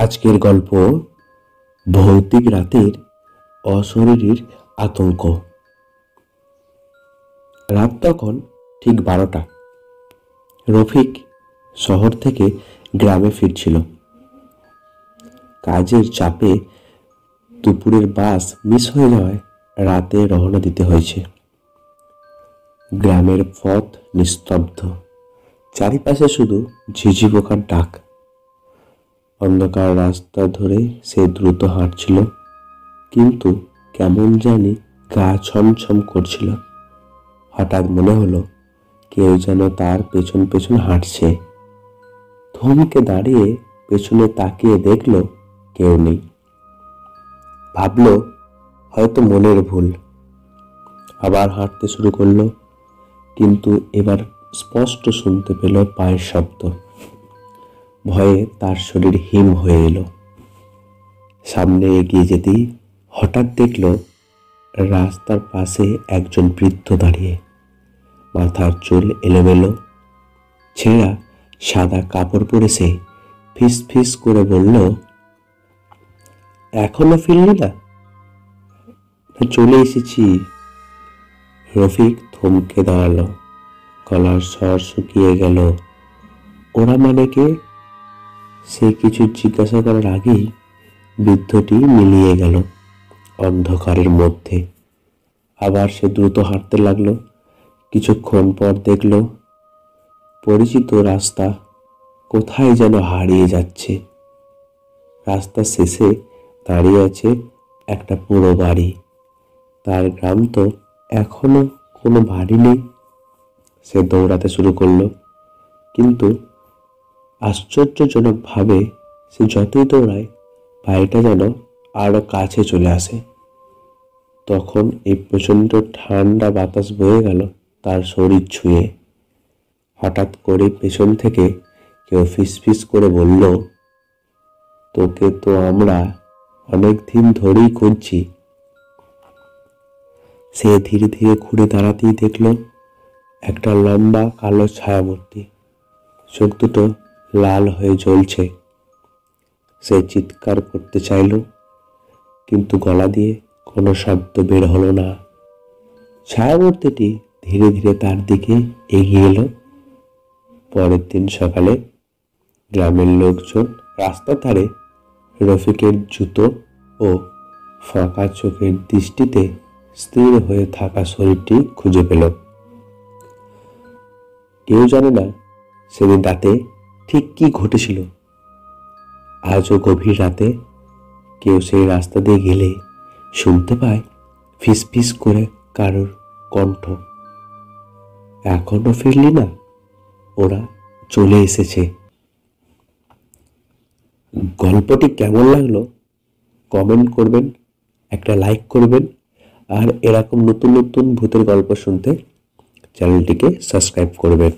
আজকের গল্প ভৌতিক রাতের অশরীরীর আতঙ্ক। রাত তখন ঠিক 12টা। রফিক শহর থেকে গ্রামে ফিরছিল। কাজের চাপে দুপুরের বাস মিস হয়ে যাওয়ায় রাতে রওনা দিতে হয়েছে। গ্রামের পথ নিস্তব্ধ, চারিপাশে শুধু ঝিঝি পোকার ডাক। অন্ধকার রাস্তা ধরে সে দ্রুত হাঁটছিল, কিন্তু কেমন জানি গা ছমছম করছিল। হঠাৎ মনে হলো কেউ যেন তার পেছন পেছন হাঁটছে। থমকে দাঁড়িয়ে পেছনে তাকিয়ে দেখল কেউ নেই। ভাবল হয়তো মনের ভুল। আবার হাঁটতে শুরু করলো, কিন্তু এবার স্পষ্ট শুনতে পেল পায়ের শব্দ। ভয়ে তার শরীর হিম হয়ে এলো। সামনে এগিয়ে যেতেই হঠাৎ দেখল রাস্তার পাশে একজন বৃদ্ধ দাঁড়িয়ে। মাথার চুল এলোমেলো, ছেঁড়া সাদা কাপড় পরে সে ফিস ফিস করে বলল, এখনো ফিরলি না? চলে এসেছি। রফিক থমকে দাঁড়ালো, গলার স্বর শুকিয়ে গেল। ওরা মানে কে? সে কিছু জিজ্ঞাসা করার আগেই বৃদ্ধটি মিলিয়ে গেল অন্ধকারের মধ্যে। আবার সে দ্রুত হাঁটতে লাগলো। কিছুক্ষণ পর দেখল পরিচিত রাস্তা কোথায় যেন হারিয়ে যাচ্ছে। রাস্তার শেষে দাঁড়িয়ে আছে একটা পুরো বাড়ি। তার গ্রাম তো এখনো কোনো বাড়ি নেই। সে দৌড়াতে শুরু করলো, কিন্তু আশ্চর্যজনকভাবে সে যতই দৌড়ায় বাড়িটা যেন আরো কাছে চলে আসে। তখন এই প্রচণ্ড ঠান্ডা বাতাস বয়ে গেল তার শরীর ছুঁয়ে। হঠাৎ করে পেছন থেকে কেউ ফিসফিস করে বলল, তোকে তো আমরা অনেক দিন ধরেই খুঁজছি। সে ধীরে ধীরে ঘুরে দাঁড়াতেই দেখল একটা লম্বা কালো ছায়ামূর্তি, চোখ দুটো লাল হয়ে জ্বলছে। সে চিৎকার করতে চাইল, কিন্তু গলা দিয়ে কোনো শব্দ বের হলো না। ছায়ামূর্তিটি ধীরে ধীরে তার দিকে এগিয়ে এলো। পরের দিন সকালে গ্রামের লোকজন রাস্তার ধারে রফিকের জুতো ও ফাঁকা চোখের দৃষ্টিতে স্থির হয়ে থাকা শরীরটি খুঁজে পেল। কেউ জানে না সেদিন রাতে ঠিক কি ঘটেছিল। আজও গভীর রাতে কেউ সেই রাস্তা দিয়ে গেলে শুনতে পায় ফিস ফিস করে কারোর কণ্ঠ, এখনো ফিরলি না? ওরা চলে এসেছে। গল্পটি কেমন লাগলো কমেন্ট করবেন, একটা লাইক করবেন, আর এরকম নতুন নতুন ভূতের গল্প শুনতে চ্যানেলটিকে সাবস্ক্রাইব করবেন।